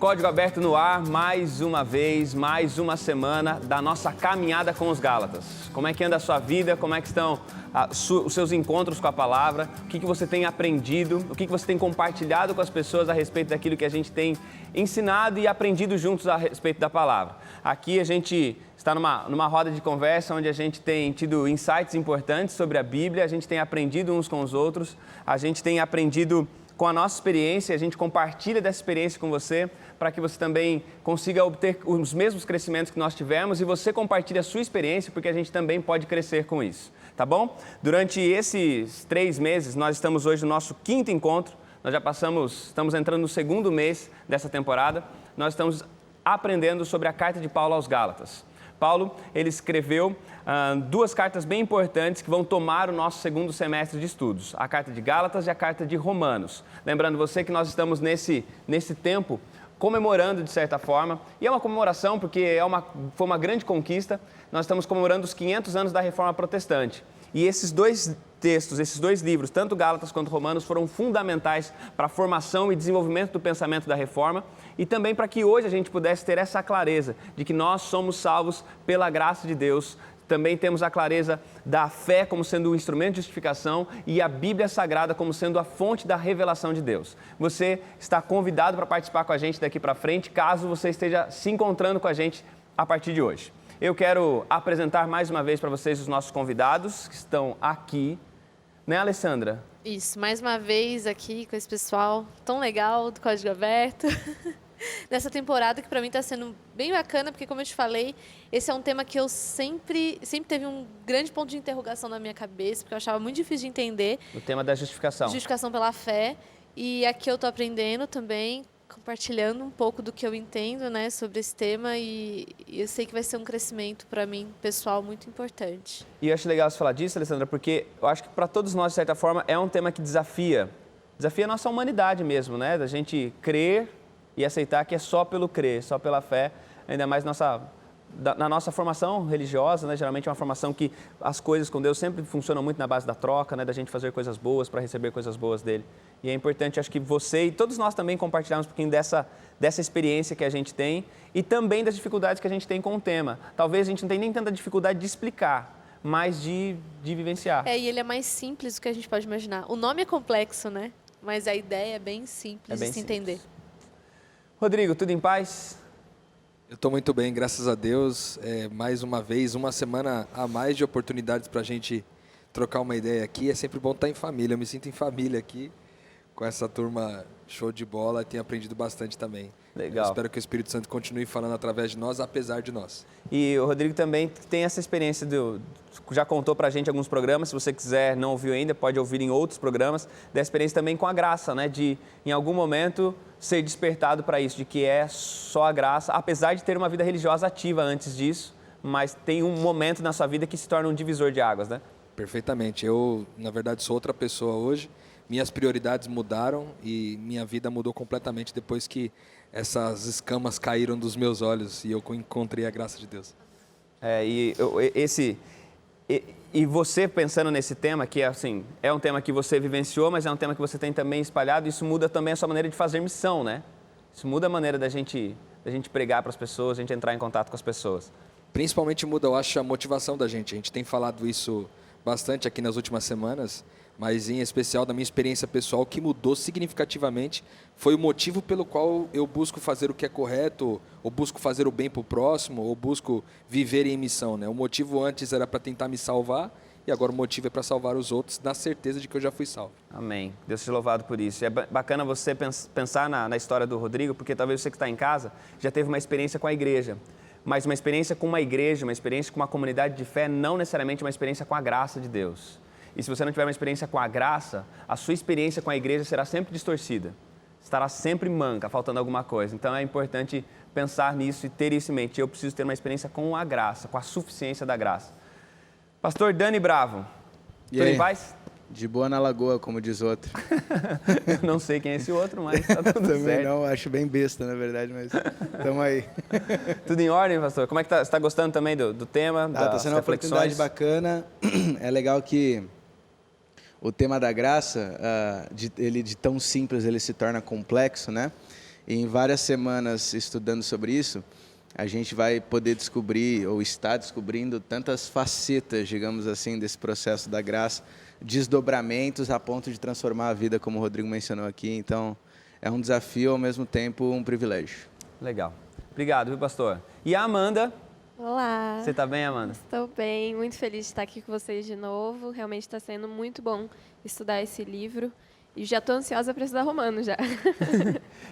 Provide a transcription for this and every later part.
Código Aberto no ar, mais uma vez, mais uma semana da nossa caminhada com os Gálatas. Como é que anda a sua vida? Como é que estão os seus encontros com a palavra? O que você tem aprendido? O que você tem compartilhado com as pessoas a respeito daquilo que a gente tem ensinado e aprendido juntos a respeito da palavra? Aqui a gente está numa roda de conversa onde a gente tem tido insights importantes sobre a Bíblia, a gente tem aprendido uns com os outros, a gente tem aprendido com a nossa experiência, a gente compartilha dessa experiência com você, para que você também consiga obter os mesmos crescimentos que nós tivemos e você compartilhe a sua experiência, porque a gente também pode crescer com isso, tá bom? Durante esses 3 meses, nós estamos hoje no nosso 5º encontro, nós já estamos entrando no 2º mês dessa temporada, nós estamos aprendendo sobre a carta de Paulo aos Gálatas. Paulo, ele escreveu 2 cartas bem importantes que vão tomar o nosso 2º semestre de estudos, a carta de Gálatas e a carta de Romanos. Lembrando você que nós estamos nesse tempo comemorando de certa forma, e é uma comemoração porque foi uma grande conquista, nós estamos comemorando os 500 anos da Reforma Protestante. E esses 2 textos, esses 2 livros, tanto Gálatas quanto Romanos, foram fundamentais para a formação e desenvolvimento do pensamento da Reforma e também para que hoje a gente pudesse ter essa clareza de que nós somos salvos pela graça de Deus. Também temos a clareza da fé como sendo um instrumento de justificação e a Bíblia Sagrada como sendo a fonte da revelação de Deus. Você está convidado para participar com a gente daqui para frente, caso você esteja se encontrando com a gente a partir de hoje. Eu quero apresentar mais uma vez para vocês os nossos convidados que estão aqui. Né, Alessandra? Isso, mais uma vez aqui com esse pessoal tão legal do Código Aberto. Nessa temporada que para mim está sendo bem bacana, porque como eu te falei, esse é um tema que eu sempre teve um grande ponto de interrogação na minha cabeça, porque eu achava muito difícil de entender. O tema da justificação. Justificação pela fé. E aqui eu estou aprendendo também, compartilhando um pouco do que eu entendo, né, sobre esse tema e eu sei que vai ser um crescimento para mim, pessoal, muito importante. E eu acho legal você falar disso, Alessandra, porque eu acho que para todos nós, de certa forma, é um tema que desafia a nossa humanidade mesmo, né, da gente crer e aceitar que é só pelo crer, só pela fé, ainda mais na nossa formação religiosa, né, geralmente é uma formação que as coisas com Deus sempre funcionam muito na base da troca, né, da gente fazer coisas boas para receber coisas boas dele. E é importante, acho que você e todos nós também compartilharmos um pouquinho dessa experiência que a gente tem e também das dificuldades que a gente tem com o tema. Talvez a gente não tenha nem tanta dificuldade de explicar, mas de vivenciar. E ele é mais simples do que a gente pode imaginar. O nome é complexo, né? Mas a ideia é bem simples de se entender. Rodrigo, tudo em paz? Eu estou muito bem, graças a Deus. Mais uma vez, uma semana a mais de oportunidades para a gente trocar uma ideia aqui. É sempre bom estar em família. Eu me sinto em família aqui com essa turma show de bola. Tenho aprendido bastante também. Legal. Eu espero que o Espírito Santo continue falando através de nós, apesar de nós. E o Rodrigo também tem essa experiência, já contou pra gente alguns programas, se você quiser, não ouviu ainda, pode ouvir em outros programas, da experiência também com a graça, né? De, em algum momento, ser despertado para isso, de que é só a graça, apesar de ter uma vida religiosa ativa antes disso, mas tem um momento na sua vida que se torna um divisor de águas, né? Perfeitamente. Eu, na verdade, sou outra pessoa hoje. Minhas prioridades mudaram e minha vida mudou completamente depois que essas escamas caíram dos meus olhos e eu encontrei a graça de Deus. E você pensando nesse tema, que assim, é um tema que você vivenciou, mas é um tema que você tem também espalhado, isso muda também a sua maneira de fazer missão, né? Isso muda a maneira da gente pregar para as pessoas, a gente entrar em contato com as pessoas. Principalmente muda, eu acho, a motivação da gente. A gente tem falado isso bastante aqui nas últimas semanas, mas em especial da minha experiência pessoal, que mudou significativamente, foi o motivo pelo qual eu busco fazer o que é correto, ou busco fazer o bem para o próximo, ou busco viver em missão, né? O motivo antes era para tentar me salvar, e agora o motivo é para salvar os outros, na certeza de que eu já fui salvo. Amém. Deus seja louvado por isso. É bacana você pensar na história do Rodrigo, porque talvez você que está em casa já teve uma experiência com a igreja, mas uma experiência com uma igreja, uma experiência com uma comunidade de fé, não necessariamente uma experiência com a graça de Deus. E se você não tiver uma experiência com a graça, a sua experiência com a igreja será sempre distorcida. Estará sempre manca, faltando alguma coisa. Então é importante pensar nisso e ter isso em mente. Eu preciso ter uma experiência com a graça, com a suficiência da graça. Pastor Dani Bravo, tudo em paz? De boa na lagoa, como diz outro. Eu não sei quem é esse outro, mas tá tudo Também certo. não, acho bem besta, na verdade, mas estamos aí. Tudo em ordem, pastor? Como é que tá? Você está gostando também do tema, Tá sendo uma oportunidade bacana. É legal que o tema da graça, ele de tão simples, ele se torna complexo, né? E em várias semanas estudando sobre isso, a gente vai poder descobrir, ou está descobrindo, tantas facetas, digamos assim, desse processo da graça, desdobramentos a ponto de transformar a vida, como o Rodrigo mencionou aqui. Então, é um desafio, ao mesmo tempo, um privilégio. Legal. Obrigado, viu, pastor? E a Amanda? Olá. Você está bem, Amanda? Estou bem, muito feliz de estar aqui com vocês de novo. Realmente está sendo muito bom estudar esse livro. E já estou ansiosa para estudar Romano já.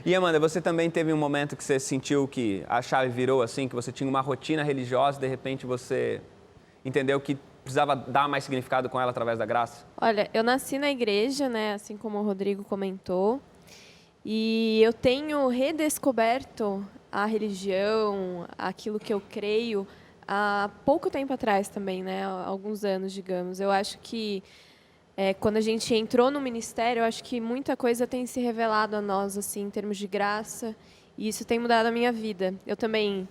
E Amanda, você também teve um momento que você sentiu que a chave virou assim, que você tinha uma rotina religiosa e de repente você entendeu que precisava dar mais significado com ela através da graça? Olha, eu nasci na igreja, né, assim como o Rodrigo comentou, e eu tenho redescoberto a religião, aquilo que eu creio, há pouco tempo atrás também, né, há alguns anos, digamos. Eu acho que quando a gente entrou no ministério, eu acho que muita coisa tem se revelado a nós, assim, em termos de graça, e isso tem mudado a minha vida. Eu também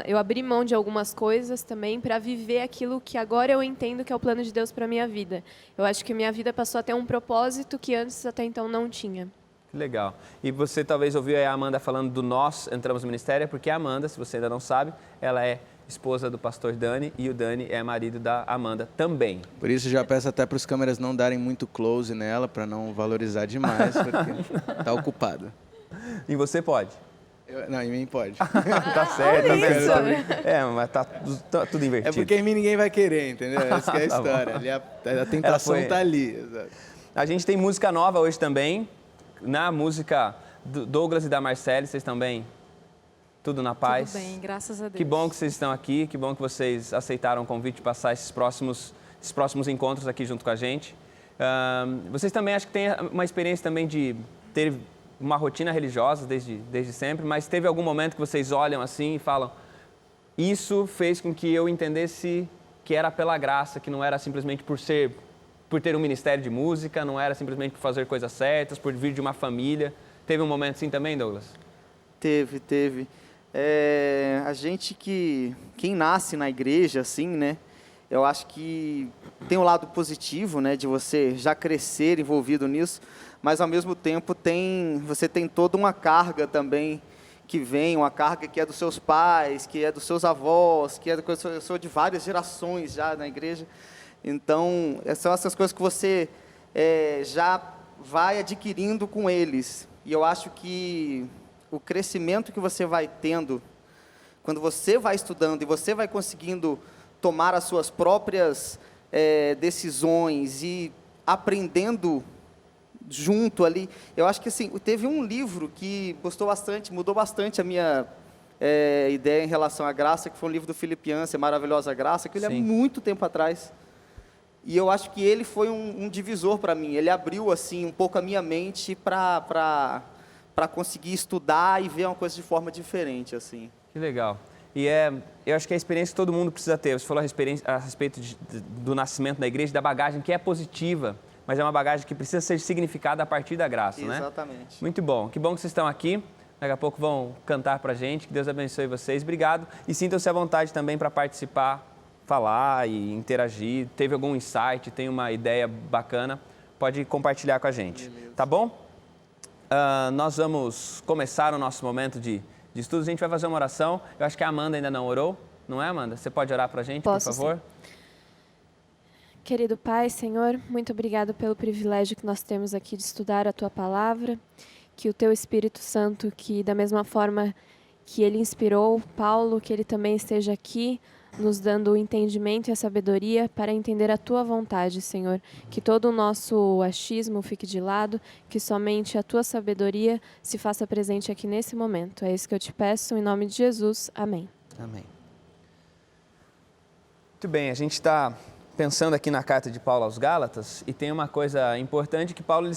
eu abri mão de algumas coisas também para viver aquilo que agora eu entendo que é o plano de Deus para a minha vida. Eu acho que minha vida passou a ter um propósito que antes até então não tinha. Que legal. E você talvez ouviu a Amanda falando do nós entramos no ministério, porque a Amanda, se você ainda não sabe, ela é esposa do pastor Dani e o Dani é marido da Amanda também. Por isso já peço até para os câmeras não darem muito close nela, para não valorizar demais, porque está ocupado. E você pode? Não, em mim pode. Tá certo, tá vendo? Mas tá tudo invertido. É porque em mim ninguém vai querer, entendeu? Essa que é a Tá história. Ali a tentação está ali. Exato. A gente tem música nova hoje também. Na música do Douglas e da Marcele, vocês também? Tudo na paz? Tudo bem, graças a Deus. Que bom que vocês estão aqui, que bom que vocês aceitaram o convite de passar esses próximos encontros aqui junto com a gente. Vocês também acho que têm uma experiência também de ter uma rotina religiosa desde sempre, mas teve algum momento que vocês olham assim e falam: isso fez com que eu entendesse que era pela graça, que não era simplesmente por ter um ministério de música, não era simplesmente por fazer coisas certas, por vir de uma família. Teve um momento assim também, Douglas? Teve. A gente quem nasce na igreja, assim, né? Eu acho que tem um lado positivo, né? De você já crescer envolvido nisso, mas ao mesmo tempo você tem toda uma carga também que vem, uma carga que é dos seus pais, que é dos seus avós, que é de várias gerações já na igreja. Então, são essas coisas que você já vai adquirindo com eles. E eu acho que o crescimento que você vai tendo, quando você vai estudando e você vai conseguindo tomar as suas próprias decisões e aprendendo junto ali, eu acho que assim, teve um livro que mudou bastante a minha ideia em relação à graça, que foi um livro do Philip Yancey, Maravilhosa Graça, que ele é muito tempo atrás. E eu acho que ele foi um divisor para mim. Ele abriu assim um pouco a minha mente para conseguir estudar e ver uma coisa de forma diferente, assim. Que legal. E eu acho que é a experiência que todo mundo precisa ter. Você falou a respeito do nascimento da igreja, da bagagem que é positiva, mas é uma bagagem que precisa ser significada a partir da graça, né? Exatamente. Muito bom. Que bom que vocês estão aqui. Daqui a pouco vão cantar para a gente. Que Deus abençoe vocês. Obrigado. E sintam-se à vontade também para participar, falar e interagir. Teve algum insight, tem uma ideia bacana, pode compartilhar com a gente. Beleza. Tá bom? Nós vamos começar o nosso momento de estudo. A gente vai fazer uma oração. Eu acho que a Amanda ainda não orou. Não é, Amanda? Você pode orar para a gente, Posso, por favor? Sim. Querido Pai, Senhor, muito obrigado pelo privilégio que nós temos aqui de estudar a Tua Palavra. Que o Teu Espírito Santo, que da mesma forma que Ele inspirou Paulo, que Ele também esteja aqui, nos dando o entendimento e a sabedoria para entender a Tua vontade, Senhor. Que todo o nosso achismo fique de lado, que somente a Tua sabedoria se faça presente aqui nesse momento. É isso que eu te peço, em nome de Jesus. Amém. Amém. Muito bem, a gente está pensando aqui na carta de Paulo aos Gálatas e tem uma coisa importante que Paulo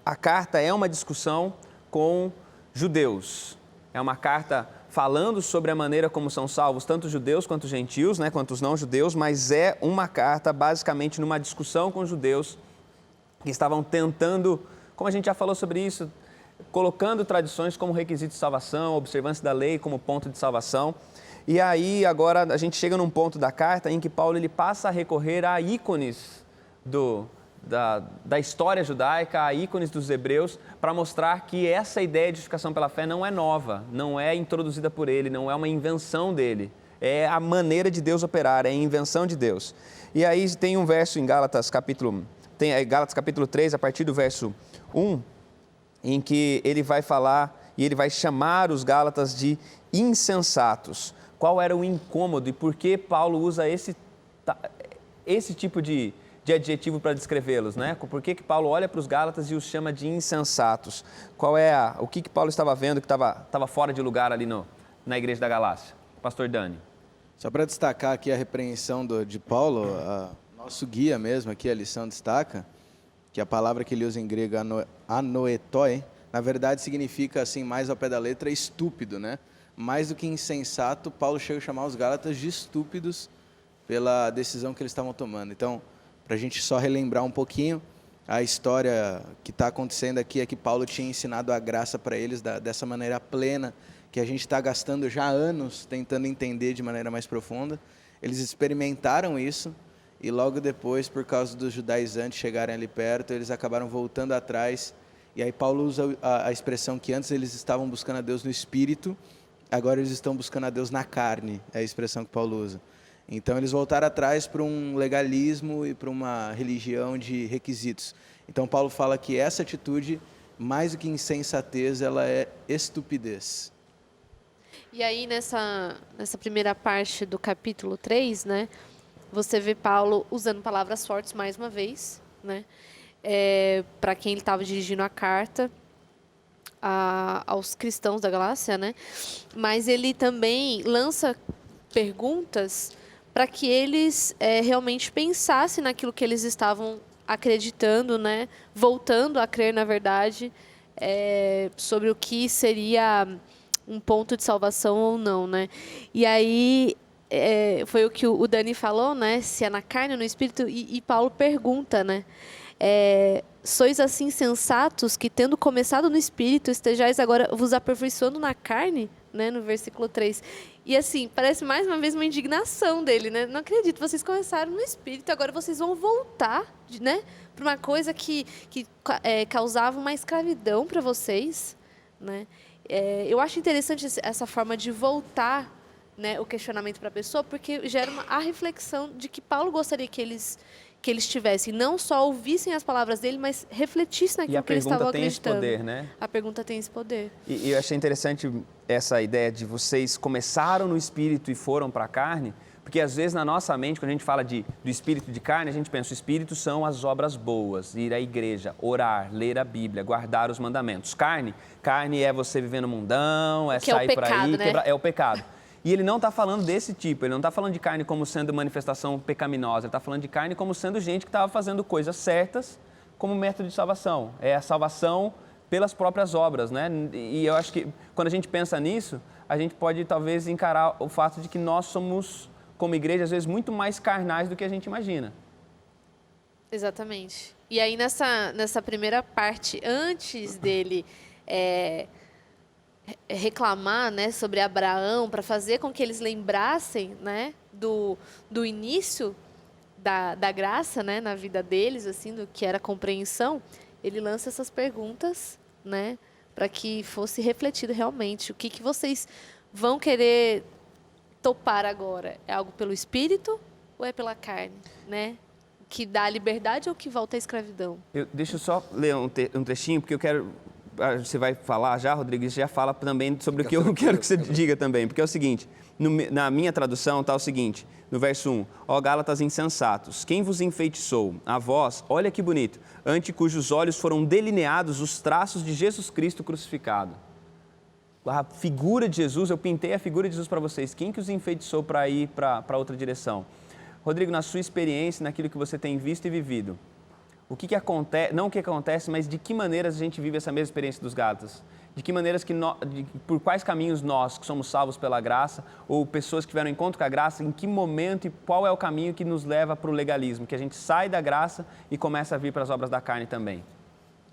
a carta é uma discussão com judeus. É uma carta falando sobre a maneira como são salvos tanto judeus quanto gentios, né, quanto os não judeus, mas é uma carta basicamente numa discussão com judeus que estavam tentando, como a gente já falou sobre isso, colocando tradições como requisito de salvação, observância da lei como ponto de salvação. E aí agora a gente chega num ponto da carta em que Paulo ele passa a recorrer a ícones da história judaica, a ícones dos hebreus, para mostrar que essa ideia de justificação pela fé não é nova, não é introduzida por ele, não é uma invenção dele. É a maneira de Deus operar, é a invenção de Deus. E aí tem um verso em Gálatas capítulo 3, a partir do verso 1, em que ele vai falar e ele vai chamar os Gálatas de insensatos. Qual era o incômodo e por que Paulo usa esse tipo de adjetivo para descrevê-los, né? Por que Paulo olha para os Gálatas e os chama de insensatos? O que Paulo estava vendo que estava fora de lugar ali na igreja da Galácia? Pastor Dani. Só para destacar aqui a repreensão de Paulo, nosso guia mesmo aqui, a lição destaca, que a palavra que ele usa em grego, anoetoi, na verdade significa, assim, mais ao pé da letra, estúpido, né? Mais do que insensato, Paulo chega a chamar os Gálatas de estúpidos pela decisão que eles estavam tomando. Então, para a gente só relembrar um pouquinho, a história que está acontecendo aqui é que Paulo tinha ensinado a graça para eles dessa maneira plena, que a gente está gastando já anos tentando entender de maneira mais profunda. Eles experimentaram isso e logo depois, por causa dos judaizantes chegarem ali perto, eles acabaram voltando atrás. E aí Paulo usa a expressão que antes eles estavam buscando a Deus no espírito, agora eles estão buscando a Deus na carne, é a expressão que Paulo usa. Então eles voltaram atrás para um legalismo e para uma religião de requisitos. Então Paulo fala que essa atitude, mais do que insensatez, ela é estupidez. E aí, nessa primeira parte do capítulo 3, né, você vê Paulo usando palavras fortes mais uma vez, né, para quem ele estava dirigindo a carta aos cristãos da Galácia, né, mas ele também lança perguntas para que eles realmente pensassem naquilo que eles estavam acreditando, né, voltando a crer, na verdade, sobre o que seria um ponto de salvação ou não, né? E aí, foi o que o Dani falou, né? Se é na carne ou no espírito, e Paulo pergunta, né? Sois assim sensatos que, tendo começado no espírito, estejais agora vos aperfeiçoando na carne, né? No versículo 3. E assim, parece mais uma vez uma indignação dele, né? Não acredito, vocês começaram no espírito, agora vocês vão voltar, né? Para uma coisa que causava uma escravidão para vocês, né? Eu acho interessante essa forma de voltar, né, o questionamento para a pessoa, porque gera a reflexão de que Paulo gostaria que eles tivessem, não só ouvissem as palavras dele, mas refletissem naquilo que eles estavam acreditando. E a pergunta tem esse poder, né? A pergunta tem esse poder. E eu achei interessante essa ideia de vocês começaram no espírito e foram para a carne, porque às vezes na nossa mente, quando a gente fala do espírito de carne, a gente pensa, o espírito são as obras boas, ir à igreja, orar, ler a Bíblia, guardar os mandamentos. Carne é você viver no mundão, que sair por aí, né? É o pecado. E ele não está falando desse tipo, ele não está falando de carne como sendo manifestação pecaminosa, ele está falando de carne como sendo gente que estava fazendo coisas certas como método de salvação. É a salvação pelas próprias obras, né? E eu acho que quando a gente pensa nisso, a gente pode talvez encarar o fato de que nós somos, como igreja, às vezes, muito mais carnais do que a gente imagina. Exatamente. E aí, nessa primeira parte, antes dele reclamar, né, sobre Abraão, para fazer com que eles lembrassem, né, do início da graça, né, na vida deles, assim, do que era a compreensão, ele lança essas perguntas, né, para que fosse refletido realmente o que vocês vão querer topar agora. É algo pelo espírito ou é pela carne, né? Que dá a liberdade ou que volta à escravidão? Deixa eu só ler um trechinho, porque eu quero... Você vai falar já, Rodrigo, e já fala também sobre o que eu quero que você diga também. Porque é o seguinte, na minha tradução está o seguinte, no verso 1, ó Gálatas insensatos, quem vos enfeitiçou? A vós, olha que bonito, ante cujos olhos foram delineados os traços de Jesus Cristo crucificado. A figura de Jesus, eu pintei a figura de Jesus para vocês. Quem que os enfeitiçou para ir para outra direção? Rodrigo, na sua experiência, naquilo que você tem visto e vivido, o que acontece, não o que acontece, mas de que maneiras a gente vive essa mesma experiência dos Gálatas? De que maneiras por quais caminhos nós, que somos salvos pela graça, ou pessoas que tiveram encontro com a graça, em que momento e qual é o caminho que nos leva para o legalismo? Que a gente sai da graça e começa a vir para as obras da carne também.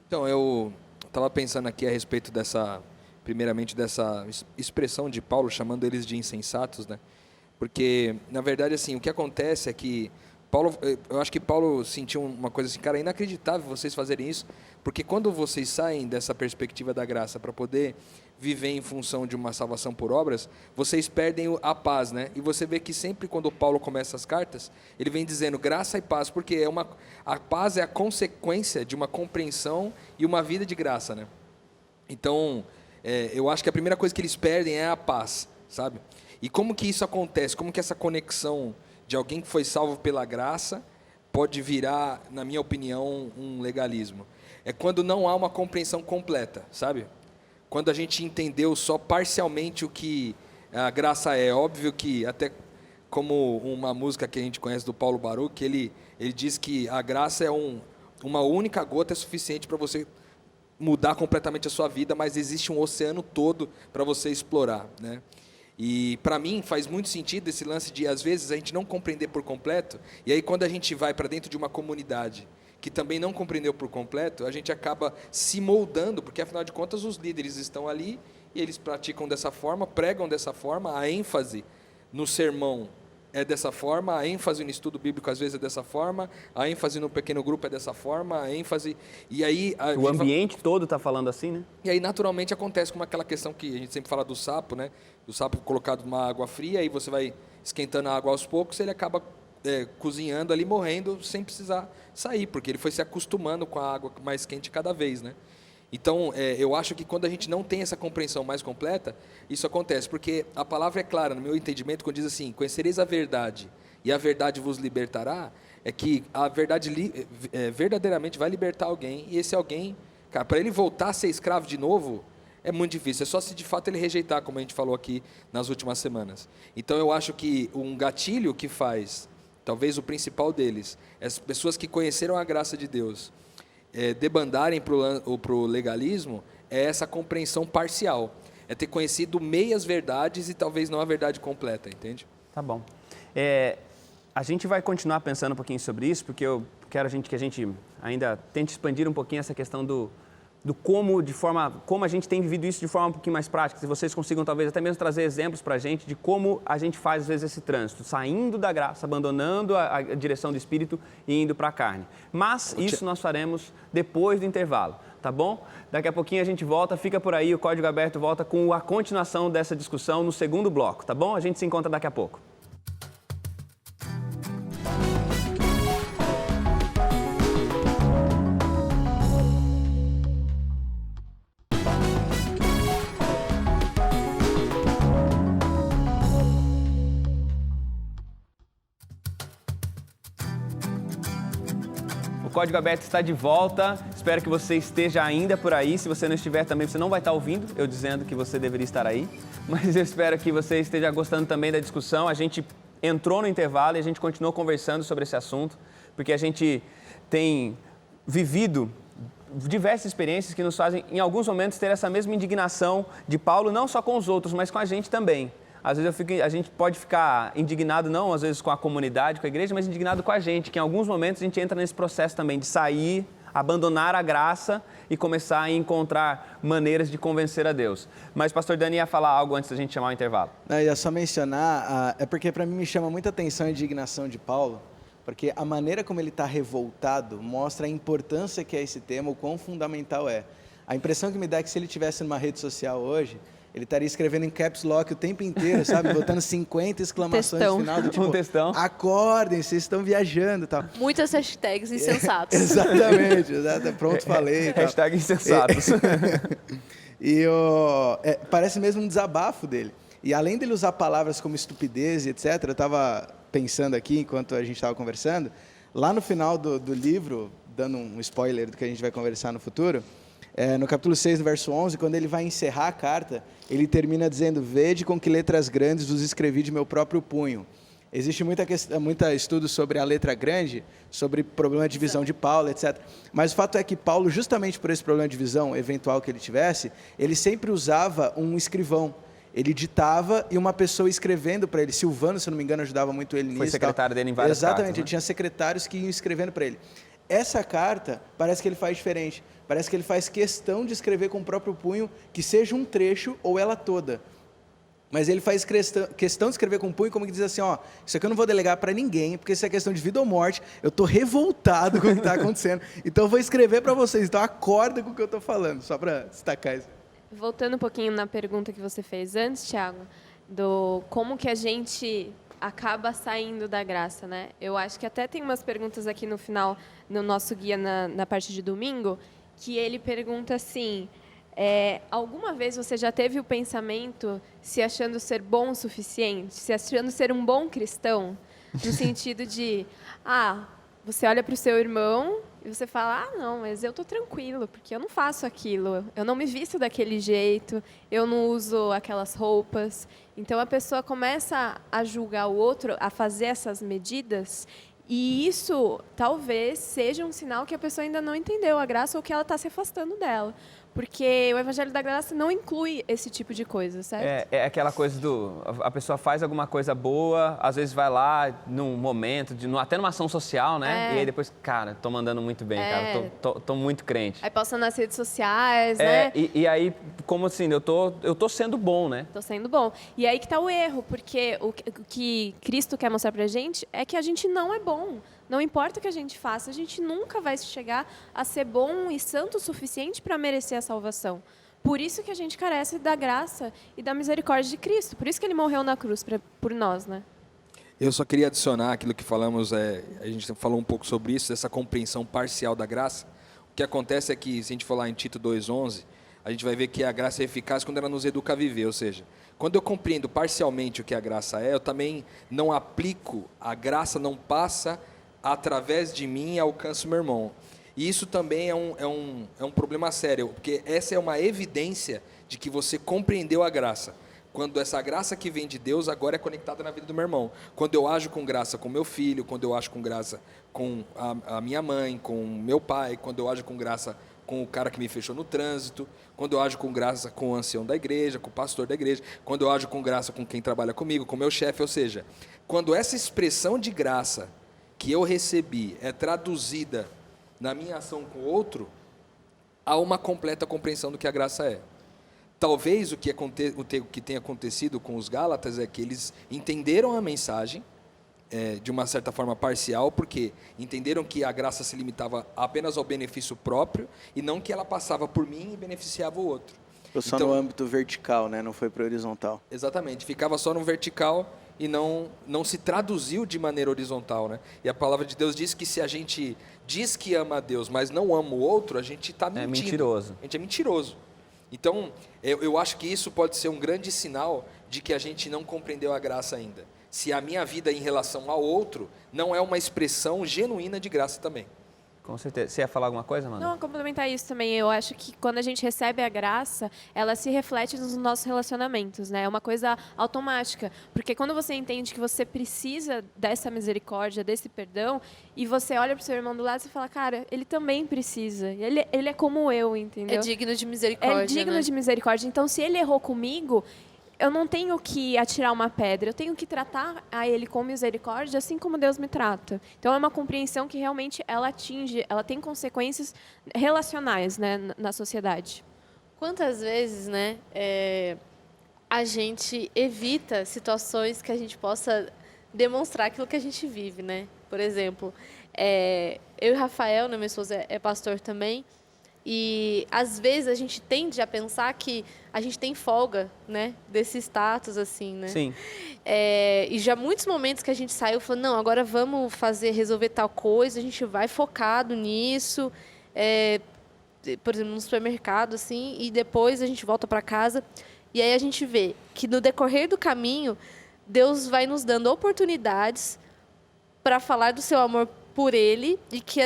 Então, eu estava pensando aqui a respeito primeiramente dessa expressão de Paulo, chamando eles de insensatos, né? Porque, na verdade, assim, o que acontece é que Eu acho que Paulo sentiu uma coisa assim, cara, é inacreditável vocês fazerem isso, porque quando vocês saem dessa perspectiva da graça para poder viver em função de uma salvação por obras, vocês perdem a paz, né? E você vê que sempre quando Paulo começa as cartas, ele vem dizendo graça e paz, porque a paz é a consequência de uma compreensão e uma vida de graça, né? Então, eu acho que a primeira coisa que eles perdem é a paz, sabe? E como que isso acontece? Como que essa conexão de alguém que foi salvo pela graça pode virar, na minha opinião, um legalismo? É quando não há uma compreensão completa, sabe? Quando a gente entendeu só parcialmente o que a graça é. Óbvio que, até como uma música que a gente conhece do Paulo Baruch, ele diz que a graça é uma única gota é suficiente para você mudar completamente a sua vida, mas existe um oceano todo para você explorar, né? E para mim faz muito sentido esse lance de, às vezes, a gente não compreender por completo, e aí quando a gente vai para dentro de uma comunidade que também não compreendeu por completo, a gente acaba se moldando, porque afinal de contas os líderes estão ali e eles praticam dessa forma, pregam dessa forma, a ênfase no sermão é dessa forma, a ênfase no estudo bíblico às vezes é dessa forma, a ênfase no pequeno grupo é dessa forma, a ênfase... E aí, o ambiente todo está falando assim, né? E aí naturalmente acontece como aquela questão que a gente sempre fala do sapo, né? Do sapo colocado numa água fria, aí você vai esquentando a água aos poucos, ele acaba cozinhando ali, morrendo, sem precisar sair, porque ele foi se acostumando com a água mais quente cada vez, né? Então, eu acho que quando a gente não tem essa compreensão mais completa, isso acontece, porque a palavra é clara, no meu entendimento, quando diz assim, conhecereis a verdade, e a verdade vos libertará, é que a verdade verdadeiramente vai libertar alguém, e esse alguém, cara, para ele voltar a ser escravo de novo, é muito difícil, é só se de fato ele rejeitar, como a gente falou aqui nas últimas semanas. Então, eu acho que um gatilho que faz, talvez o principal deles, as pessoas que conheceram a graça de Deus, debandarem para o legalismo, é essa compreensão parcial. É ter conhecido meias verdades e talvez não a verdade completa, entende? Tá bom. A gente vai continuar pensando um pouquinho sobre isso, porque eu quero que a gente ainda tente expandir um pouquinho essa questão do como a gente tem vivido isso de forma um pouquinho mais prática. Se vocês consigam talvez até mesmo trazer exemplos para a gente de como a gente faz às vezes esse trânsito, saindo da graça, abandonando a direção do Espírito e indo para a carne. Mas isso nós faremos depois do intervalo, tá bom? Daqui a pouquinho a gente volta, fica por aí, o Código Aberto volta com a continuação dessa discussão no segundo bloco, tá bom? A gente se encontra daqui a pouco. O Código Aberto está de volta, espero que você esteja ainda por aí, se você não estiver também, você não vai estar ouvindo eu dizendo que você deveria estar aí, mas eu espero que você esteja gostando também da discussão. A gente entrou no intervalo e a gente continuou conversando sobre esse assunto, porque a gente tem vivido diversas experiências que nos fazem, em alguns momentos, ter essa mesma indignação de Paulo, não só com os outros, mas com a gente também. Às vezes a gente pode ficar indignado, não às vezes com a comunidade, com a igreja, mas indignado com a gente, que em alguns momentos a gente entra nesse processo também de sair, abandonar a graça e começar a encontrar maneiras de convencer a Deus. Mas pastor Dani ia falar algo antes da gente chamar o intervalo. Não, eu ia só mencionar, é porque para mim me chama muita atenção a indignação de Paulo, porque a maneira como ele está revoltado mostra a importância que é esse tema, o quão fundamental é. A impressão que me dá é que se ele estivesse numa rede social hoje, ele estaria escrevendo em caps lock o tempo inteiro, sabe? Botando 50 exclamações no final do tipo, acordem, vocês estão viajando e tal. Muitas hashtags insensatos. Exatamente, pronto, falei. Hashtag insensatos. Parece mesmo um desabafo dele. E além dele usar palavras como estupidez e etc., eu estava pensando aqui, enquanto a gente estava conversando, lá no final do livro, dando um spoiler do que a gente vai conversar no futuro, no capítulo 6, no verso 11, quando ele vai encerrar a carta, ele termina dizendo, vede com que letras grandes vos escrevi de meu próprio punho. Existe muita estudo sobre a letra grande, sobre problema de visão de Paulo, etc. Mas o fato é que Paulo, justamente por esse problema de visão eventual que ele tivesse, ele sempre usava um escrivão. Ele ditava e uma pessoa escrevendo para ele. Silvano, se não me engano, ajudava muito ele nisso. Foi secretário dele em várias cartas. Exatamente, ele tinha secretários que iam escrevendo para ele. Essa carta, parece que ele faz diferente. Parece que ele faz questão de escrever com o próprio punho, que seja um trecho ou ela toda. Mas ele faz questão de escrever com punho, como que diz assim, ó, isso aqui eu não vou delegar para ninguém, porque isso é questão de vida ou morte, eu estou revoltado com o que está acontecendo, então eu vou escrever para vocês, então acorda com o que eu estou falando, só para destacar isso. Voltando um pouquinho na pergunta que você fez antes, Thiago, do como que a gente acaba saindo da graça, né? Eu acho que até tem umas perguntas aqui no final, no nosso guia na parte de domingo, que ele pergunta assim... alguma vez você já teve o pensamento se achando ser bom o suficiente, se achando ser um bom cristão, no sentido de, você olha para o seu irmão e você fala, não, mas eu estou tranquilo, porque eu não faço aquilo, eu não me visto daquele jeito, eu não uso aquelas roupas. Então a pessoa começa a julgar o outro, a fazer essas medidas. E isso talvez seja um sinal que a pessoa ainda não entendeu a graça ou que ela está se afastando dela. Porque o Evangelho da Graça não inclui esse tipo de coisa, certo? É aquela coisa a pessoa faz alguma coisa boa, às vezes vai lá num momento, até numa ação social, né? E aí depois, cara, tô mandando muito bem, cara, tô muito crente. Aí posta nas redes sociais, né? E aí, como assim, eu tô sendo bom, né? Tô sendo bom. E aí que tá o erro, porque o que Cristo quer mostrar pra gente é que a gente não é bom. Não importa o que a gente faça, a gente nunca vai chegar a ser bom e santo o suficiente para merecer a salvação. Por isso que a gente carece da graça e da misericórdia de Cristo. Por isso que ele morreu na cruz por nós, né? Eu só queria adicionar aquilo que falamos, a gente falou um pouco sobre isso, dessa compreensão parcial da graça. O que acontece é que, se a gente for lá em Tito 2,11, a gente vai ver que a graça é eficaz quando ela nos educa a viver, ou seja, quando eu compreendo parcialmente o que a graça é, eu também não aplico, a graça não passa através de mim alcança o meu irmão. E isso também é um problema sério, porque essa é uma evidência de que você compreendeu a graça. Quando essa graça que vem de Deus agora é conectada na vida do meu irmão. Quando eu ajo com graça com meu filho, quando eu ajo com graça com a minha mãe, com meu pai, quando eu ajo com graça com o cara que me fechou no trânsito, quando eu ajo com graça com o ancião da igreja, com o pastor da igreja, quando eu ajo com graça com quem trabalha comigo, com o meu chefe, ou seja, quando essa expressão de graça que eu recebi é traduzida na minha ação com o outro, há uma completa compreensão do que a graça é. Talvez o que tenha acontecido com os Gálatas é que eles entenderam a mensagem de uma certa forma parcial, porque entenderam que a graça se limitava apenas ao benefício próprio e não que ela passava por mim e beneficiava o outro. Ficou só no âmbito vertical, né? Não foi para o horizontal. Exatamente, ficava só no vertical e não se traduziu de maneira horizontal, né? E a palavra de Deus diz que se a gente diz que ama a Deus, mas não ama o outro, a gente está mentindo. É mentiroso. A gente é mentiroso. Então, eu acho que isso pode ser um grande sinal de que a gente não compreendeu a graça ainda. Se a minha vida em relação ao outro não é uma expressão genuína de graça também. Com certeza. Você ia falar alguma coisa, mano? Não, complementar isso também. Eu acho que quando a gente recebe a graça, ela se reflete nos nossos relacionamentos, né? É uma coisa automática. Porque quando você entende que você precisa dessa misericórdia, desse perdão, e você olha para o seu irmão do lado e fala, cara, ele também precisa. Ele é como eu, entendeu? É digno de misericórdia, É digno né? de misericórdia. Então, se ele errou comigo, eu não tenho que atirar uma pedra, eu tenho que tratar a ele com misericórdia, assim como Deus me trata. Então, é uma compreensão que realmente ela atinge, ela tem consequências relacionais, né, na sociedade. Quantas vezes, né, a gente evita situações que a gente possa demonstrar aquilo que a gente vive, né? Por exemplo, eu e Rafael, né, meu esposo é pastor também, e às vezes a gente tende a pensar que a gente tem folga, né, desse status, assim, né? Sim. E já muitos momentos que a gente saiu falando, não, agora vamos resolver tal coisa, a gente vai focado nisso, por exemplo, no supermercado, assim, e depois a gente volta para casa. E aí a gente vê que no decorrer do caminho, Deus vai nos dando oportunidades para falar do seu amor por Ele e que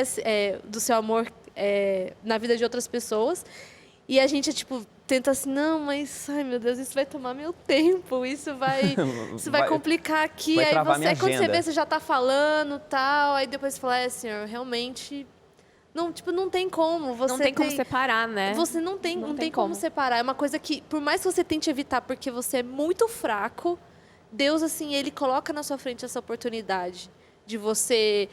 do seu amor na vida de outras pessoas. E a gente, tipo, tenta assim, não, mas, ai meu Deus, isso vai tomar meu tempo, isso vai complicar aqui. Vai aí travar minha quando você agenda. vê, você já está falando tal, aí depois você fala, Senhor, realmente... Não, tipo, não tem como. Você não tem como separar, né? Você não tem como separar. É uma coisa que, por mais que você tente evitar, porque você é muito fraco, Deus, assim, Ele coloca na sua frente essa oportunidade de você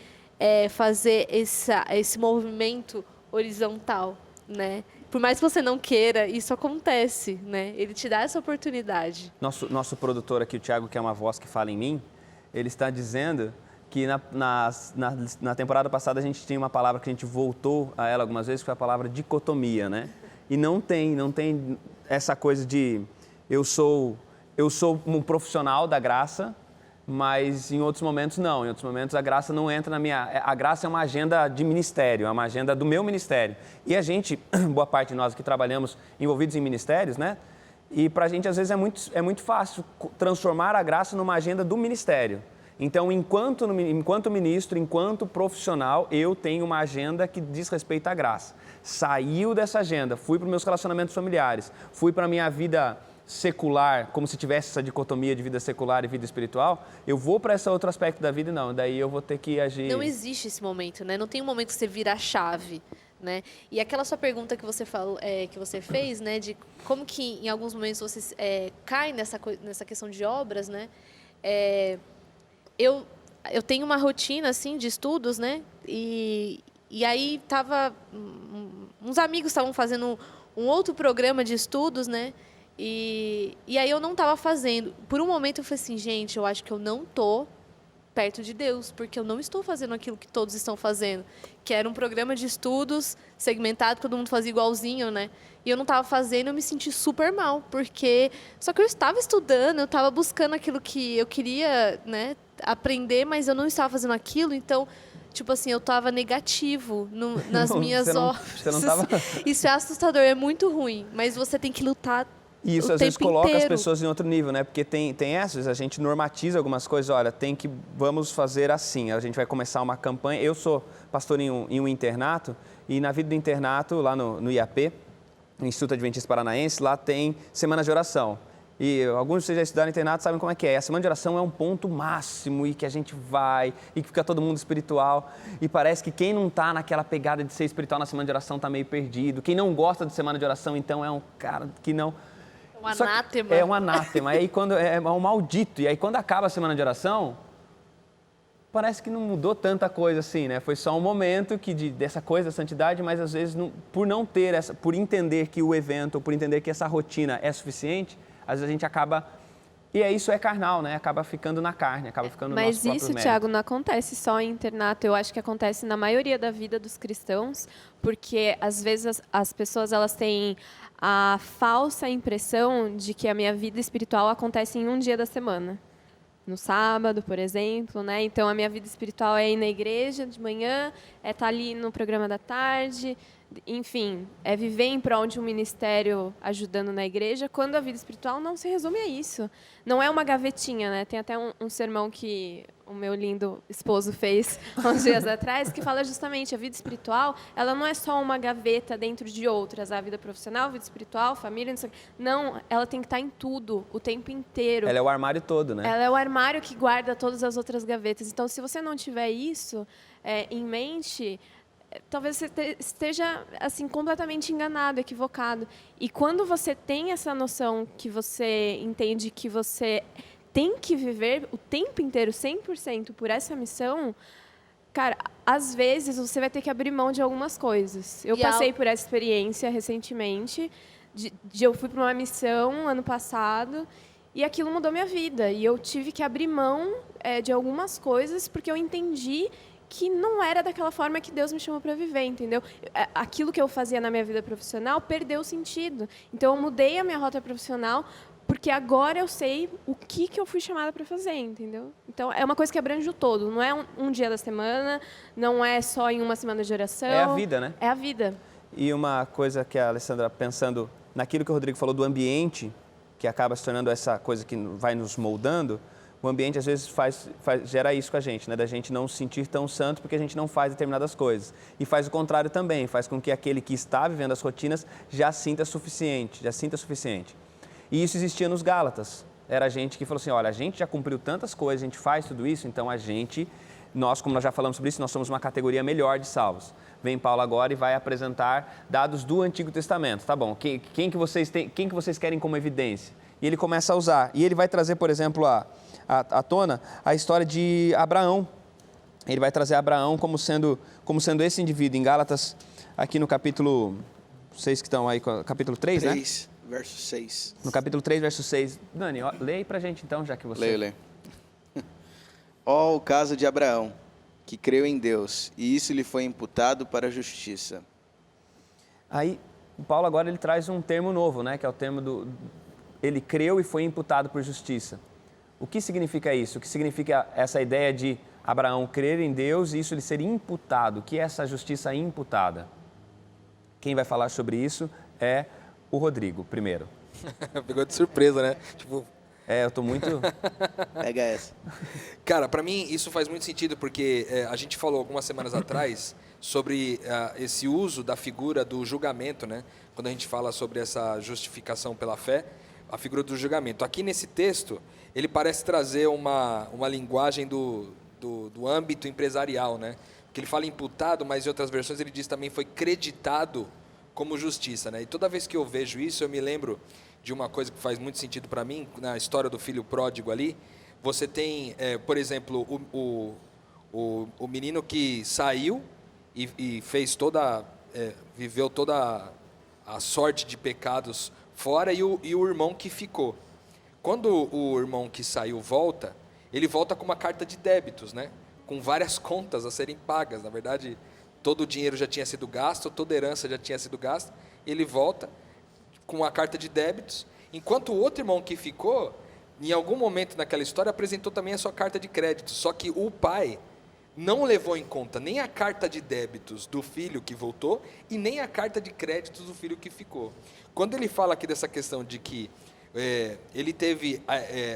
fazer esse movimento horizontal, né? por mais que você não queira, isso acontece, né? Ele te dá essa oportunidade. Nosso produtor aqui, o Thiago, que é uma voz que fala em mim, ele está dizendo que na temporada passada a gente tinha uma palavra que a gente voltou a ela algumas vezes, que foi a palavra dicotomia, né? E não tem essa coisa de eu sou um profissional da graça, mas em outros momentos não. Em outros momentos a graça não entra na minha... A graça é uma agenda de ministério, é uma agenda do meu ministério. E a gente, boa parte de nós que trabalhamos envolvidos em ministérios, né? E para a gente às vezes é muito fácil transformar a graça numa agenda do ministério. Então, enquanto ministro, enquanto profissional, eu tenho uma agenda que diz respeito à graça. Saiu dessa agenda, fui para os meus relacionamentos familiares, fui para a minha vida secular, como se tivesse essa dicotomia de vida secular e vida espiritual, eu vou para esse outro aspecto da vida, não. Daí eu vou ter que agir... Não existe esse momento, né? Não tem um momento que você vira a chave, né? E aquela sua pergunta que você falou, que você fez, né? De como que em alguns momentos você cai nessa questão de obras, né? Eu tenho uma rotina, assim, de estudos, né? E aí uns amigos estavam fazendo um outro programa de estudos, né? E aí eu não estava fazendo. Por um momento eu falei assim, gente, eu acho que eu não estou perto de Deus, porque eu não estou fazendo aquilo que todos estão fazendo, que era um programa de estudos segmentado, todo mundo fazia igualzinho, né? E eu não estava fazendo, eu me senti super mal, porque... Só que eu estava estudando, eu estava buscando aquilo que eu queria, né, aprender, mas eu não estava fazendo aquilo, então... Tipo assim, eu estava negativo nas minhas obras. Você não tava... Isso é assustador, é muito ruim, mas você tem que lutar. E isso o às vezes tempo coloca inteiro. as pessoas em outro nível, né? Porque tem essas, a gente normatiza algumas coisas, olha, vamos fazer assim, a gente vai começar uma campanha. Eu sou pastor em um internato, e na vida do internato, lá no IAP, no Instituto Adventista Paranaense, lá tem semanas de oração. E alguns de vocês já estudaram internato sabem como é que é. A semana de oração é um ponto máximo e que a gente vai e que fica todo mundo espiritual. E parece que quem não está naquela pegada de ser espiritual na semana de oração está meio perdido. Quem não gosta de semana de oração, então é um cara que não... Um anátema. É um anátema. E aí quando é um maldito. E aí quando acaba a semana de oração, parece que não mudou tanta coisa assim, né? Foi só um momento dessa coisa da santidade, mas às vezes por entender que o evento, por entender que essa rotina é suficiente, às vezes a gente acaba... E isso é carnal, né? Acaba ficando na carne, acaba ficando no nosso próprio mérito. Mas isso, Thiago, não acontece só em internato. Eu acho que acontece na maioria da vida dos cristãos, porque às vezes as pessoas elas têm a falsa impressão de que a minha vida espiritual acontece em um dia da semana. No sábado, por exemplo, né? Então, a minha vida espiritual é ir na igreja de manhã, é estar ali no programa da tarde, enfim, é viver em prol de um ministério ajudando na igreja, quando a vida espiritual não se resume a isso. Não é uma gavetinha, né? Tem até um sermão que o meu lindo esposo fez uns dias atrás, que fala justamente a vida espiritual, ela não é só uma gaveta dentro de outras, a vida profissional, a vida espiritual, família, não sei o quê. Não, ela tem que estar em tudo, o tempo inteiro. Ela é o armário todo, né? Ela é o armário que guarda todas as outras gavetas. Então, se você não tiver isso em mente, talvez você esteja assim completamente enganado, equivocado. E quando você tem essa noção que você entende que você tem que viver o tempo inteiro 100% por essa missão, cara, às vezes você vai ter que abrir mão de algumas coisas. Eu passei por essa experiência recentemente, eu fui para uma missão ano passado e aquilo mudou minha vida. E eu tive que abrir mão de algumas coisas porque eu entendi que não era daquela forma que Deus me chamou para viver, entendeu? Aquilo que eu fazia na minha vida profissional perdeu o sentido. Então, eu mudei a minha rota profissional porque agora eu sei o que eu fui chamada para fazer, entendeu? Então, é uma coisa que abrange o todo. Não é um dia da semana, não é só em uma semana de oração. É a vida, né? É a vida. E uma coisa que a Alessandra, pensando naquilo que o Rodrigo falou do ambiente, que acaba se tornando essa coisa que vai nos moldando, o ambiente às vezes gera isso com a gente, né? Da gente não se sentir tão santo porque a gente não faz determinadas coisas. E faz o contrário também, faz com que aquele que está vivendo as rotinas já sinta suficiente. E isso existia nos Gálatas. Era gente que falou assim, olha, a gente já cumpriu tantas coisas, a gente faz tudo isso, então nós, como nós já falamos sobre isso, nós somos uma categoria melhor de salvos. Vem Paulo agora e vai apresentar dados do Antigo Testamento. Tá bom, quem que vocês querem como evidência? E ele começa a usar. E ele vai trazer, por exemplo, à tona a história de Abraão. Ele vai trazer Abraão como sendo esse indivíduo. Em Gálatas, aqui no capítulo vocês que estão aí com capítulo 3, né? 3, verso 6. No capítulo 3, verso 6. Dani, leia aí pra gente então, já que você... Leio. Ó, o caso de Abraão, que creu em Deus, e isso lhe foi imputado para a justiça. Aí, o Paulo agora ele traz um termo novo, né? Que é o termo do... Ele creu e foi imputado por justiça. O que significa isso? O que significa essa ideia de Abraão crer em Deus e isso lhe ser imputado? O que é essa justiça imputada? Quem vai falar sobre isso é o Rodrigo, primeiro. Pegou de surpresa, né? Tipo... Eu tô muito... Pega essa. Cara, para mim isso faz muito sentido porque a gente falou algumas semanas atrás sobre esse uso da figura do julgamento, né? Quando a gente fala sobre essa justificação pela fé, a figura do julgamento. Aqui nesse texto, ele parece trazer uma linguagem do âmbito empresarial, né? Porque ele fala imputado, mas em outras versões ele diz também foi creditado como justiça, né? E toda vez que eu vejo isso, eu me lembro de uma coisa que faz muito sentido para mim, na história do filho pródigo ali. Você tem, por exemplo, o menino que saiu e fez viveu toda a sorte de pecados fora e o irmão que ficou. Quando o irmão que saiu volta, ele volta com uma carta de débitos, né? Com várias contas a serem pagas. Na verdade, todo o dinheiro já tinha sido gasto, toda a herança já tinha sido gasta. Ele volta com uma carta de débitos, enquanto o outro irmão que ficou, em algum momento naquela história, apresentou também a sua carta de crédito. Só que o pai não levou em conta nem a carta de débitos do filho que voltou e nem a carta de créditos do filho que ficou. Quando ele fala aqui dessa questão de que ele teve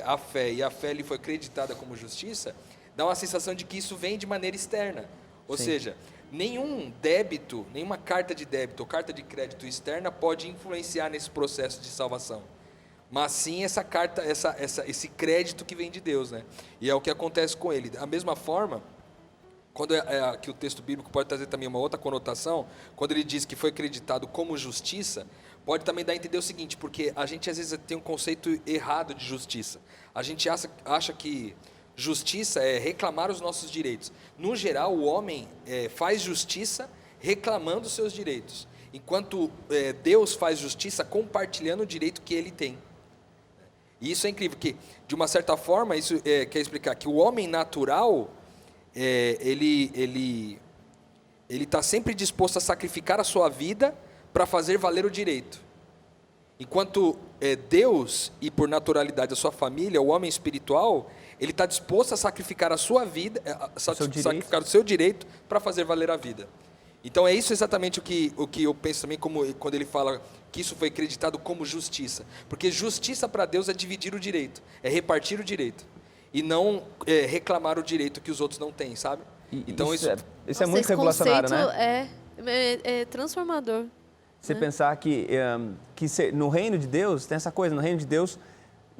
a fé e a fé lhe foi creditada como justiça, dá uma sensação de que isso vem de maneira externa. Ou seja, nenhum débito, nenhuma carta de débito ou carta de crédito externa pode influenciar nesse processo de salvação. Mas sim essa carta, esse crédito que vem de Deus, né? E é o que acontece com ele. Da mesma forma, quando aqui o texto bíblico pode trazer também uma outra conotação, quando ele diz que foi acreditado como justiça, pode também dar a entender o seguinte, porque a gente às vezes tem um conceito errado de justiça. A gente acha que justiça é reclamar os nossos direitos. No geral, o homem faz justiça reclamando os seus direitos, enquanto Deus faz justiça compartilhando o direito que ele tem. E isso é incrível, que de uma certa forma, isso quer explicar que o homem natural, ele está sempre disposto a sacrificar a sua vida para fazer valer o direito. Enquanto Deus, e por naturalidade a sua família, o homem espiritual, ele está disposto a sacrificar a sua vida, sacrificar o seu direito para fazer valer a vida. Então é isso exatamente o que eu penso também, como quando ele fala que isso foi acreditado como justiça. Porque justiça para Deus é dividir o direito, é repartir o direito, e não reclamar o direito que os outros não têm, sabe? Então isso é muito revolucionário, né? É transformador. Você pensar que no reino de Deus, tem essa coisa, no reino de Deus,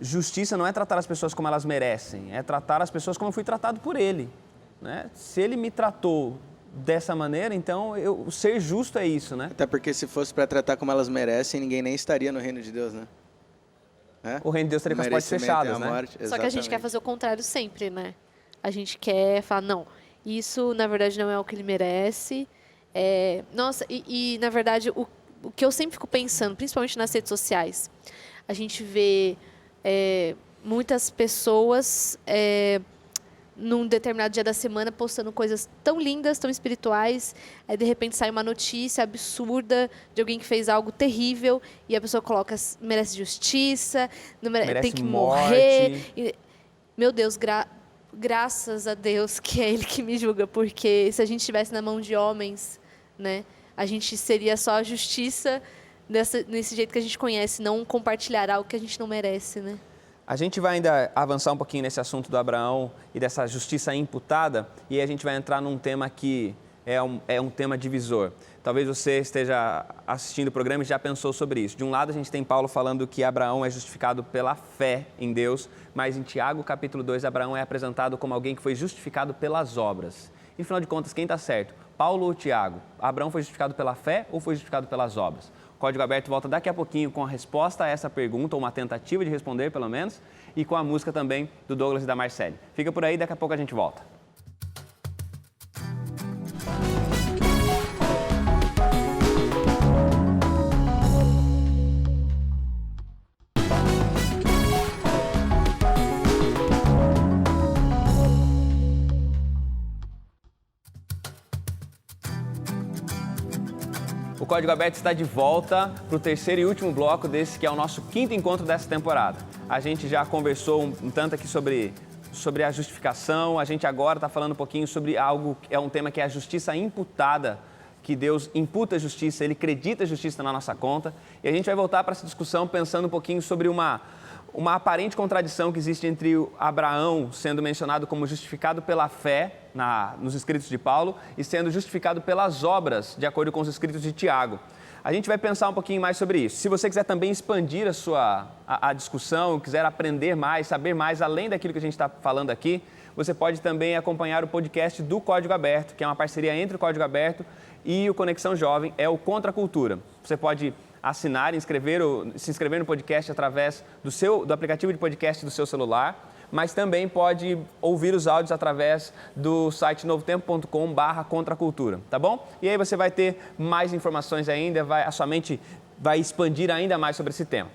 justiça não é tratar as pessoas como elas merecem, é tratar as pessoas como eu fui tratado por Ele, né? Se Ele me tratou dessa maneira, então ser justo é isso, né? Até porque se fosse para tratar como elas merecem, ninguém nem estaria no reino de Deus, né? O reino de Deus teria com as portas fechadas, né? Só que a gente quer fazer o contrário sempre, né? A gente quer falar, não, isso na verdade não é o que ele merece. Nossa, na verdade, o que eu sempre fico pensando, principalmente nas redes sociais, a gente vê muitas pessoas num determinado dia da semana postando coisas tão lindas, tão espirituais, aí de repente sai uma notícia absurda de alguém que fez algo terrível e a pessoa coloca, merece justiça, tem que morrer. Meu Deus, graças a Deus que é Ele que me julga, porque se a gente estivesse na mão de homens, né, a gente seria só a justiça nesse jeito que a gente conhece, não compartilhar algo que a gente não merece, né? A gente vai ainda avançar um pouquinho nesse assunto do Abraão e dessa justiça imputada, e aí a gente vai entrar num tema que é um tema divisor. Talvez você esteja assistindo o programa e já pensou sobre isso. De um lado, a gente tem Paulo falando que Abraão é justificado pela fé em Deus, mas em Tiago, capítulo 2, Abraão é apresentado como alguém que foi justificado pelas obras. E, afinal de contas, quem está certo? Paulo ou Tiago? Abraão foi justificado pela fé ou foi justificado pelas obras? Código Aberto volta daqui a pouquinho com a resposta a essa pergunta, ou uma tentativa de responder, pelo menos, e com a música também do Douglas e da Marcele. Fica por aí, daqui a pouco a gente volta. O Código Aberto está de volta para o terceiro e último bloco desse que é o nosso quinto encontro dessa temporada. A gente já conversou um tanto aqui sobre a justificação, a gente agora está falando um pouquinho sobre algo, é um tema que é a justiça imputada, que Deus imputa a justiça, Ele acredita a justiça na nossa conta. E a gente vai voltar para essa discussão pensando um pouquinho sobre uma aparente contradição que existe entre Abraão sendo mencionado como justificado pela fé nos escritos de Paulo e sendo justificado pelas obras, de acordo com os escritos de Tiago. A gente vai pensar um pouquinho mais sobre isso. Se você quiser também expandir a discussão, quiser aprender mais, saber mais além daquilo que a gente está falando aqui, você pode também acompanhar o podcast do Código Aberto, que é uma parceria entre o Código Aberto e o Conexão Jovem, é o Contra a Cultura. Você pode assinar, se inscrever no podcast através do aplicativo de podcast do seu celular, mas também pode ouvir os áudios através do site novotempo.com/contracultura, tá bom? E aí você vai ter mais informações ainda, a sua mente vai expandir ainda mais sobre esse tema.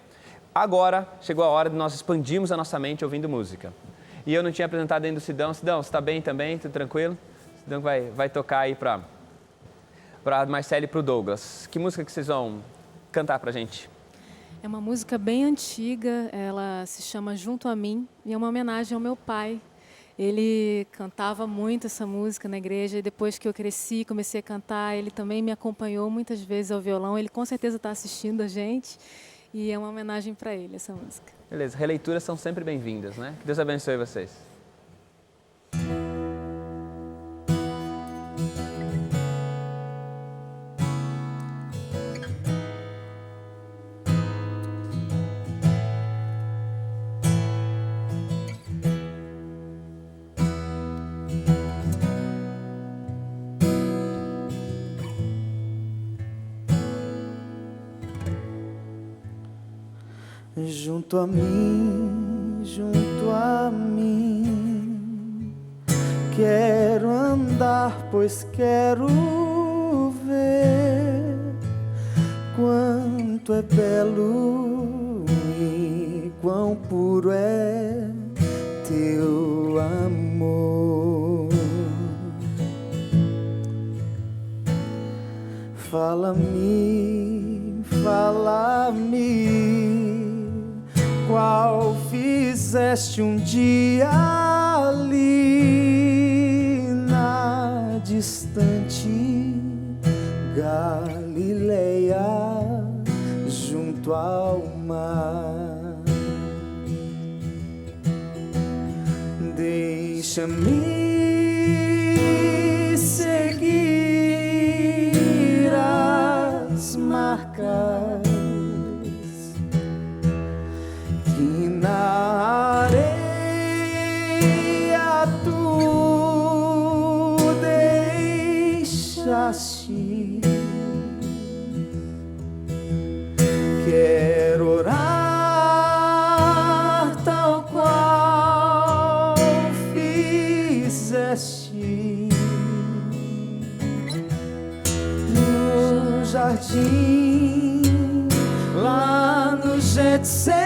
Agora chegou a hora de nós expandirmos a nossa mente ouvindo música. E eu não tinha apresentado ainda o Sidão. Sidão, você está bem também? Tudo tranquilo? O Sidão vai tocar aí para a Marcela e para o Douglas. Que música que vocês vão cantar para a gente? É uma música bem antiga, ela se chama Junto a Mim e é uma homenagem ao meu pai. Ele cantava muito essa música na igreja e depois que eu cresci, comecei a cantar, ele também me acompanhou muitas vezes ao violão. Ele com certeza está assistindo a gente e é uma homenagem para ele essa música. Beleza, releituras são sempre bem-vindas, né? Que Deus abençoe vocês. Junto a mim, quero andar, pois quero ver quanto é belo e quão puro é teu amor. Fala-me, qual fizeste um dia ali na distante Galileia, junto ao mar. Deixa-me seguir as marcas que na areia tu deixaste. Quero orar tal qual fizeste no jardim, lá no Getsemane.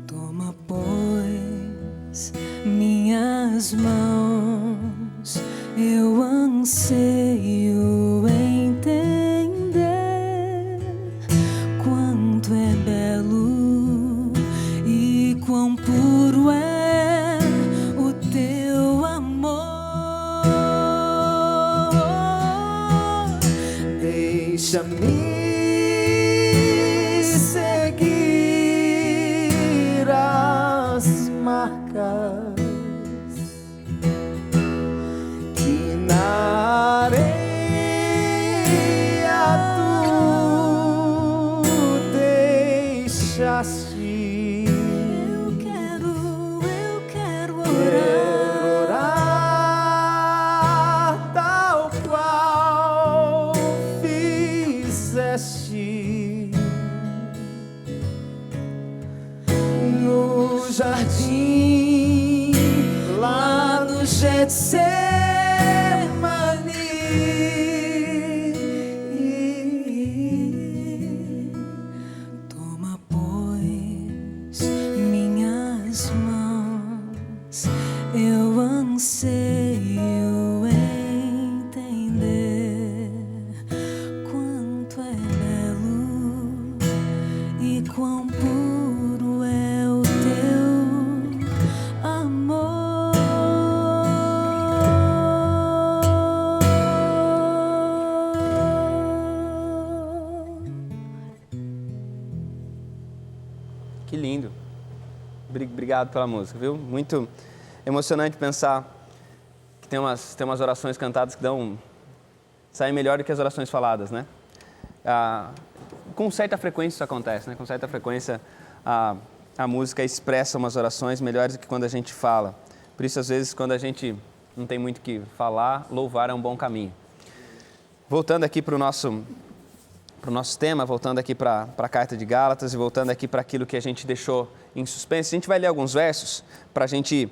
Toma, pois, minhas mãos, eu anseio entender quanto é belo e quão puro é o teu amor. Deixa-me seguir as marcas que na areia tu deixaste. Eu quero orar tal qual fizeste no jardim, lá no Getsemane. Toma, pois, minhas mãos, eu Obrigado pela música, viu? Muito emocionante pensar que tem umas orações cantadas que saem melhor do que as orações faladas, né? Com certa frequência isso acontece, né? Com certa frequência a música expressa umas orações melhores do que quando a gente fala. Por isso, às vezes, quando a gente não tem muito o que falar, louvar é um bom caminho. Voltando aqui para o nosso tema, voltando aqui para a carta de Gálatas e voltando aqui para aquilo que a gente deixou em suspense, a gente vai ler alguns versos para a gente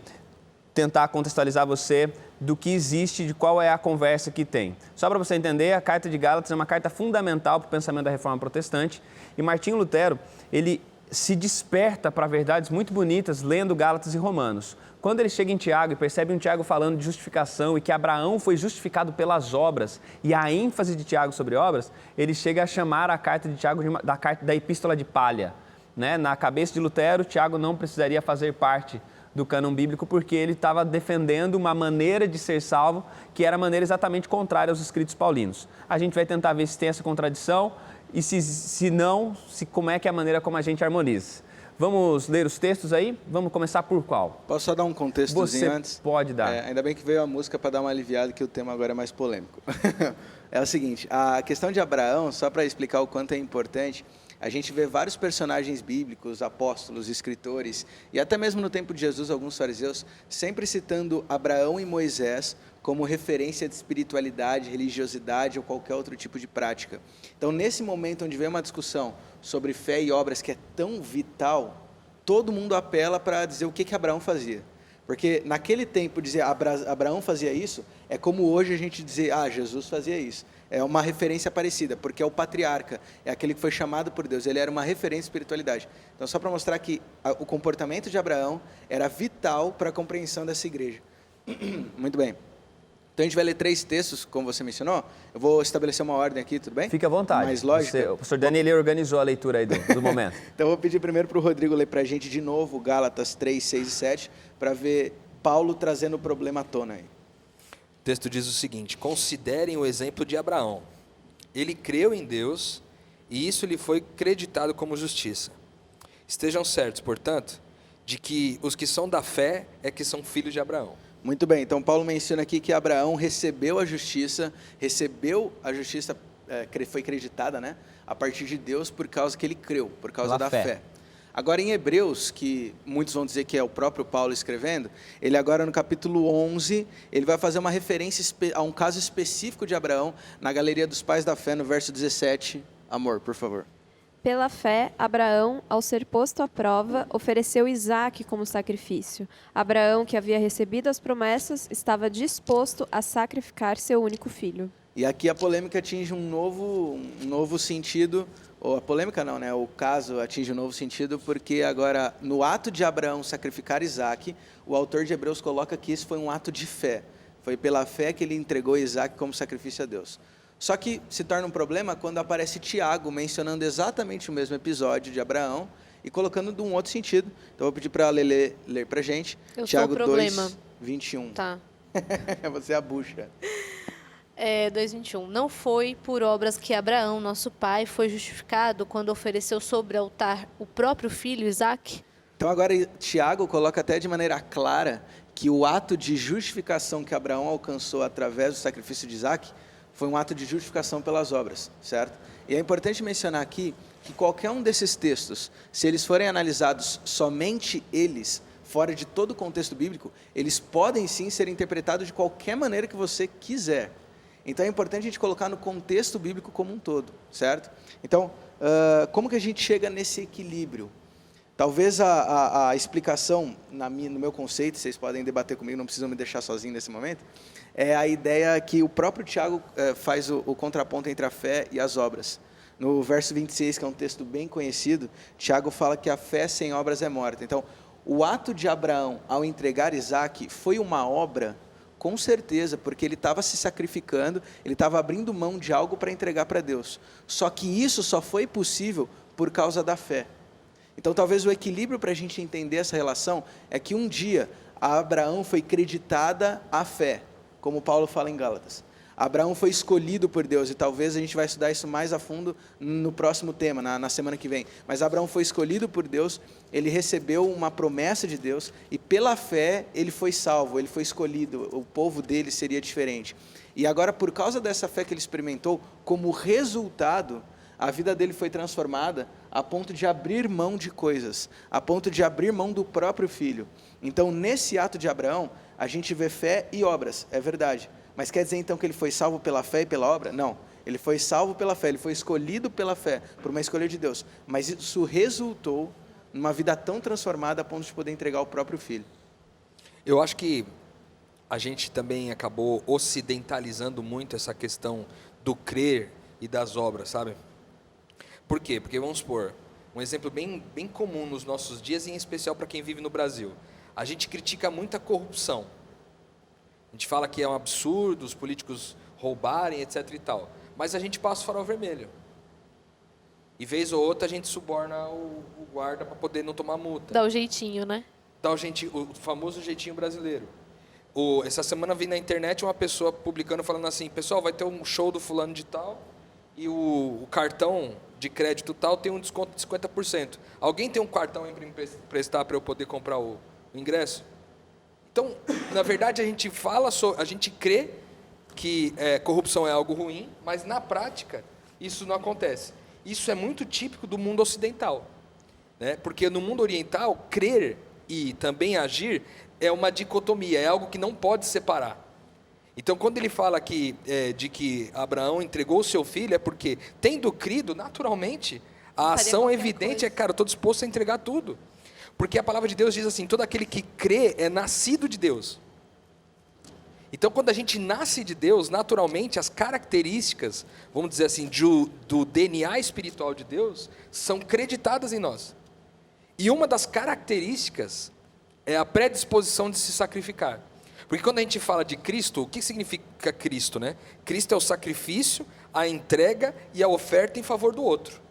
tentar contextualizar você do que existe, de qual é a conversa que tem. Só para você entender, a carta de Gálatas é uma carta fundamental para o pensamento da Reforma Protestante e Martinho Lutero, ele se desperta para verdades muito bonitas lendo Gálatas e Romanos. Quando ele chega em Tiago e percebe um Tiago falando de justificação e que Abraão foi justificado pelas obras e a ênfase de Tiago sobre obras, ele chega a chamar a carta de Tiago da epístola de palha. Né? Na cabeça de Lutero, Tiago não precisaria fazer parte do cânon bíblico porque ele estava defendendo uma maneira de ser salvo que era a maneira exatamente contrária aos escritos paulinos. A gente vai tentar ver se tem essa contradição e se não, como é que é a maneira como a gente harmoniza. Vamos ler os textos aí? Vamos começar por qual? Posso só dar um contextozinho antes? Pode dar. Ainda bem que veio a música para dar uma aliviada, que o tema agora é mais polêmico. É o seguinte, a questão de Abraão, só para explicar o quanto é importante, a gente vê vários personagens bíblicos, apóstolos, escritores, e até mesmo no tempo de Jesus, alguns fariseus, sempre citando Abraão e Moisés como referência de espiritualidade, religiosidade ou qualquer outro tipo de prática. Então, nesse momento onde vem uma discussão sobre fé e obras que é tão vital, todo mundo apela para dizer o que Abraão fazia. Porque naquele tempo dizer Abraão fazia isso, é como hoje a gente dizer, Jesus fazia isso. É uma referência parecida, porque é o patriarca, é aquele que foi chamado por Deus, ele era uma referência de espiritualidade. Então, só para mostrar que o comportamento de Abraão era vital para a compreensão dessa igreja. Muito bem. Então, a gente vai ler 3 textos, como você mencionou. Eu vou estabelecer uma ordem aqui, tudo bem? Fique à vontade. Mais lógica. O pastor Dani, ele organizou a leitura aí do momento. Então, eu vou pedir primeiro para o Rodrigo ler para a gente de novo Gálatas 3, 6 e 7, para ver Paulo trazendo o problema à tona aí. O texto diz o seguinte: considerem o exemplo de Abraão. Ele creu em Deus e isso lhe foi creditado como justiça. Estejam certos, portanto, de que os que são da fé é que são filhos de Abraão. Muito bem, então Paulo menciona aqui que Abraão recebeu a justiça foi creditada, né, a partir de Deus por causa que ele creu, por causa da fé. Agora em Hebreus, que muitos vão dizer que é o próprio Paulo escrevendo, ele agora no capítulo 11, ele vai fazer uma referência a um caso específico de Abraão, na Galeria dos Pais da Fé, no verso 17. Amor, por favor. Pela fé, Abraão, ao ser posto à prova, ofereceu Isaque como sacrifício. Abraão, que havia recebido as promessas, estava disposto a sacrificar seu único filho. E aqui a polêmica atinge um novo sentido, ou a polêmica não, né? O caso atinge um novo sentido, porque agora, no ato de Abraão sacrificar Isaque, o autor de Hebreus coloca que isso foi um ato de fé. Foi pela fé que ele entregou Isaque como sacrifício a Deus. Só que se torna um problema quando aparece Tiago mencionando exatamente o mesmo episódio de Abraão e colocando de um outro sentido. Então, eu vou pedir para a Lelê ler para a gente. Eu Tiago sou o problema. 2, 21. Tá. Você é a bucha. 2:21. Não foi por obras que Abraão, nosso pai, foi justificado quando ofereceu sobre o altar o próprio filho, Isaque? Então, agora, Tiago coloca até de maneira clara que o ato de justificação que Abraão alcançou através do sacrifício de Isaque foi um ato de justificação pelas obras, certo? E é importante mencionar aqui que qualquer um desses textos, se eles forem analisados somente eles, fora de todo o contexto bíblico, eles podem sim ser interpretados de qualquer maneira que você quiser. Então é importante a gente colocar no contexto bíblico como um todo, certo? Então, como que a gente chega nesse equilíbrio? Talvez a explicação, no meu conceito, vocês podem debater comigo, não precisam me deixar sozinho nesse momento, é a ideia que o próprio Tiago faz o contraponto entre a fé e as obras. No verso 26, que é um texto bem conhecido, Tiago fala que a fé sem obras é morta. Então, o ato de Abraão ao entregar Isaque foi uma obra, com certeza, porque ele estava se sacrificando, ele estava abrindo mão de algo para entregar para Deus. Só que isso só foi possível por causa da fé. Então, talvez o equilíbrio para a gente entender essa relação é que um dia a Abraão foi creditada a fé, como Paulo fala em Gálatas. Abraão foi escolhido por Deus, e talvez a gente vai estudar isso mais a fundo no próximo tema, na semana que vem. Mas Abraão foi escolhido por Deus, ele recebeu uma promessa de Deus, e pela fé ele foi salvo, ele foi escolhido, o povo dele seria diferente. E agora, por causa dessa fé que ele experimentou, como resultado, a vida dele foi transformada a ponto de abrir mão de coisas, a ponto de abrir mão do próprio filho. Então, nesse ato de Abraão, a gente vê fé e obras, é verdade. Mas quer dizer então que ele foi salvo pela fé e pela obra? Não. Ele foi salvo pela fé, ele foi escolhido pela fé, por uma escolha de Deus. Mas isso resultou numa vida tão transformada a ponto de poder entregar o próprio filho. Eu acho que a gente também acabou ocidentalizando muito essa questão do crer e das obras, sabe? Por quê? Porque, vamos supor, um exemplo bem comum nos nossos dias, e em especial para quem vive no Brasil. A gente critica muito a corrupção. A gente fala que é um absurdo os políticos roubarem, etc e tal. Mas a gente passa o farol vermelho. E vez ou outra a gente suborna o guarda para poder não tomar multa. Dá o jeitinho, né? Dá o famoso jeitinho brasileiro. Essa semana vi na internet uma pessoa publicando, falando assim: pessoal, vai ter um show do fulano de tal, e o cartão de crédito tal tem um desconto de 50%. Alguém tem um cartão aí para emprestar para eu poder comprar o ingresso? Então, na verdade, a gente crê que corrupção é algo ruim, mas na prática isso não acontece. Isso é muito típico do mundo ocidental, né? Porque no mundo oriental, crer e também agir é uma dicotomia, é algo que não pode separar. Então, quando ele fala aqui de que Abraão entregou o seu filho, é porque, tendo crido, naturalmente, a ação evidente cara, eu estou disposto a entregar tudo. Porque a palavra de Deus diz assim: todo aquele que crê é nascido de Deus. Então, quando a gente nasce de Deus, naturalmente, as características, vamos dizer assim, do DNA espiritual de Deus, são creditadas em nós. E uma das características é a predisposição de se sacrificar. Porque quando a gente fala de Cristo, o que significa Cristo, né? Cristo é o sacrifício, a entrega e a oferta em favor do outro.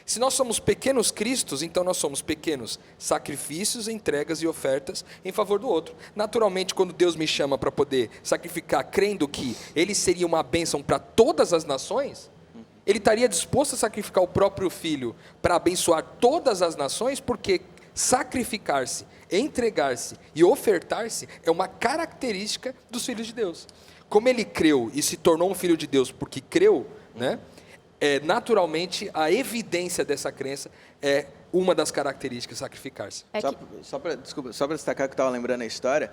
Se nós somos pequenos cristos, então nós somos pequenos sacrifícios, entregas e ofertas em favor do outro. Naturalmente, quando Deus me chama para poder sacrificar, crendo que Ele seria uma bênção para todas as nações, Ele estaria disposto a sacrificar o próprio Filho para abençoar todas as nações, porque sacrificar-se, entregar-se e ofertar-se é uma característica dos filhos de Deus. Como ele creu e se tornou um filho de Deus porque creu, né? Naturalmente, a evidência dessa crença é uma das características, sacrificar-se. Só para destacar que eu estava lembrando a história,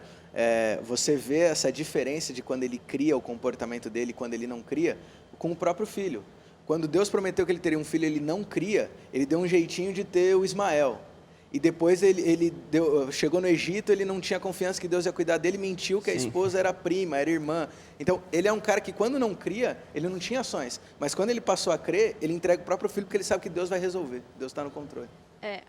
você vê essa diferença de quando ele cria o comportamento dele e quando ele não cria, com o próprio filho. Quando Deus prometeu que ele teria um filho, ele não cria, ele deu um jeitinho de ter o Ismael. E depois chegou no Egito, ele não tinha confiança que Deus ia cuidar dele, mentiu que a esposa era prima, era irmã. Então, ele é um cara que quando não cria, ele não tinha ações. Mas quando ele passou a crer, ele entrega o próprio filho porque ele sabe que Deus vai resolver. Deus está no controle.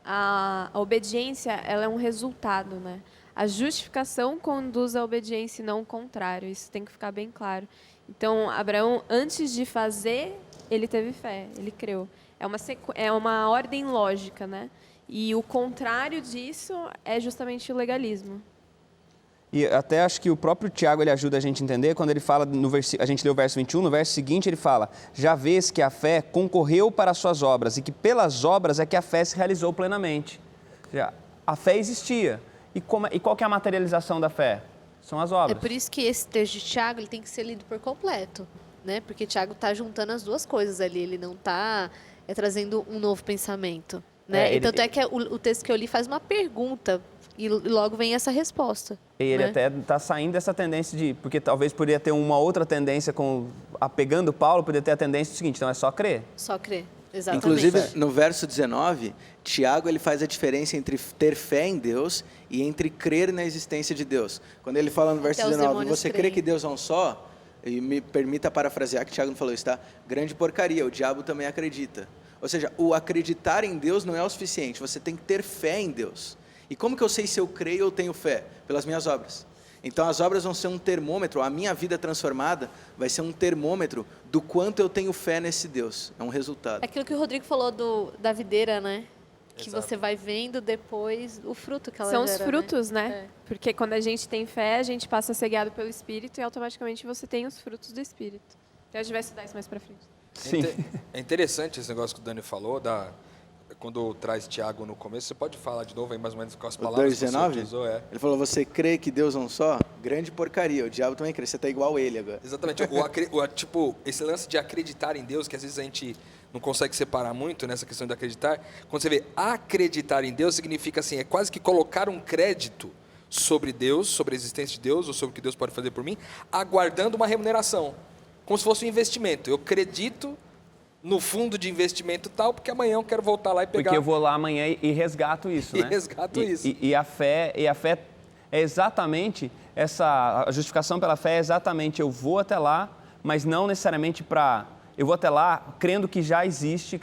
A obediência, ela é um resultado, né? A justificação conduz à obediência e não o contrário. Isso tem que ficar bem claro. Então, Abraão, antes de fazer, ele teve fé, ele creu. É uma ordem lógica, né? E o contrário disso é justamente o legalismo. E até acho que o próprio Tiago ele ajuda a gente a entender, quando ele fala, a gente leu o verso 21, no verso seguinte ele fala: já vês que a fé concorreu para as suas obras, e que pelas obras é que a fé se realizou plenamente. Já, a fé existia. E qual que é a materialização da fé? São as obras. É por isso que esse texto de Tiago ele tem que ser lido por completo, né? Porque Tiago está juntando as duas coisas ali, ele não está trazendo um novo pensamento. Né? Tanto é que o texto que eu li faz uma pergunta e logo vem essa resposta. E ele né? até está saindo dessa tendência porque talvez poderia ter uma outra tendência, apegando Paulo, poderia ter a tendência do seguinte: então é só crer. Só crer, exatamente. Inclusive, no verso 19, Tiago ele faz a diferença entre ter fé em Deus e entre crer na existência de Deus. Quando ele fala no verso 19, você crê que Deus é um só? E me permita parafrasear que Tiago não falou isso, tá? Grande porcaria, o diabo também acredita. Ou seja, o acreditar em Deus não é o suficiente, você tem que ter fé em Deus. E como que eu sei se eu creio ou tenho fé? Pelas minhas obras. Então as obras vão ser um termômetro, a minha vida transformada vai ser um termômetro do quanto eu tenho fé nesse Deus. É um resultado. Aquilo que o Rodrigo falou da videira, né? que Exato. você vai vendo depois o fruto que ela São gera, os frutos, né? É. Porque quando a gente tem fé, a gente passa a ser guiado pelo Espírito e automaticamente você tem os frutos do Espírito. Então a gente vai estudar isso mais pra frente. Sim. É interessante esse negócio que o Dani falou, quando traz Tiago no começo. Você pode falar de novo aí mais ou menos com as O palavras que você 2,19? utilizou? Ele falou, você crê que Deus é um só? Grande porcaria, o diabo também crê, você tá igual ele agora. Exatamente. Tipo, esse lance de acreditar em Deus, que às vezes a gente não consegue separar muito nessa questão de acreditar. Quando você vê acreditar em Deus, significa assim, é quase que colocar um crédito sobre Deus, sobre a existência de Deus, ou sobre o que Deus pode fazer por mim, aguardando uma remuneração. Como se fosse um investimento. Eu acredito no fundo de investimento tal, porque amanhã eu quero voltar lá e pegar. Porque eu vou lá amanhã e resgato isso, E né? resgato isso. E a fé é exatamente a justificação pela fé é exatamente eu vou até lá, mas não necessariamente eu vou até lá crendo que já existe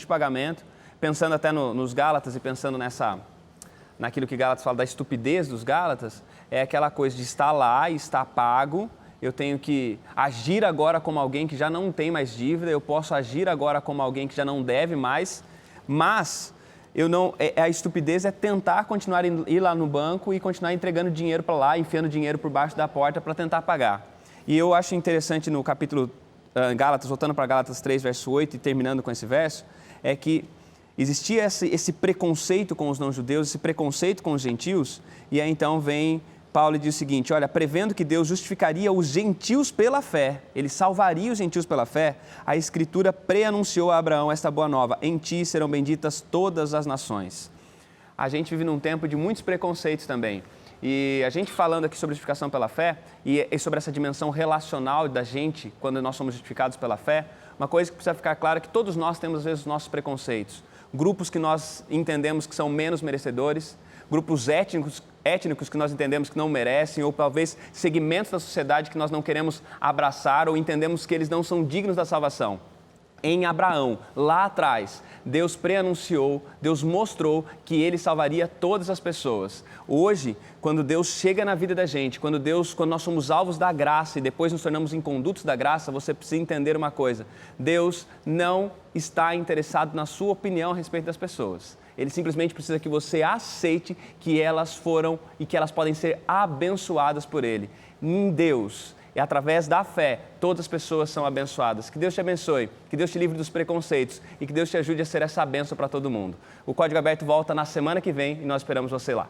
pagamento, pensando até nos Gálatas e pensando naquilo que Gálatas fala da estupidez dos Gálatas, é aquela coisa de estar lá e estar pago. Eu tenho que agir agora como alguém que já não tem mais dívida, eu posso agir agora como alguém que já não deve mais, mas a estupidez é tentar continuar ir lá no banco e continuar entregando dinheiro para lá, enfiando dinheiro por baixo da porta para tentar pagar. E eu acho interessante no capítulo Gálatas, voltando para Gálatas 3, verso 8 e terminando com esse verso, é que existia esse preconceito com os não-judeus, esse preconceito com os gentios, e aí então vem Paulo diz o seguinte, olha, prevendo que Deus justificaria os gentios pela fé, ele salvaria os gentios pela fé, a Escritura preanunciou a Abraão esta boa nova, em ti serão benditas todas as nações. A gente vive num tempo de muitos preconceitos também, e a gente falando aqui sobre justificação pela fé, e sobre essa dimensão relacional da gente, quando nós somos justificados pela fé, uma coisa que precisa ficar clara é que todos nós temos às vezes os nossos preconceitos, grupos que nós entendemos que são menos merecedores, grupos étnicos que nós entendemos que não merecem, ou talvez segmentos da sociedade que nós não queremos abraçar ou entendemos que eles não são dignos da salvação. Em Abraão, lá atrás, Deus preanunciou, Deus mostrou que Ele salvaria todas as pessoas. Hoje, quando Deus chega na vida da gente, quando nós somos alvos da graça e depois nos tornamos incondutos da graça, você precisa entender uma coisa, Deus não está interessado na sua opinião a respeito das pessoas. Ele simplesmente precisa que você aceite que elas foram e que elas podem ser abençoadas por Ele. Em Deus, e através da fé, todas as pessoas são abençoadas. Que Deus te abençoe, que Deus te livre dos preconceitos e que Deus te ajude a ser essa bênção para todo mundo. O Código Aberto volta na semana que vem e nós esperamos você lá.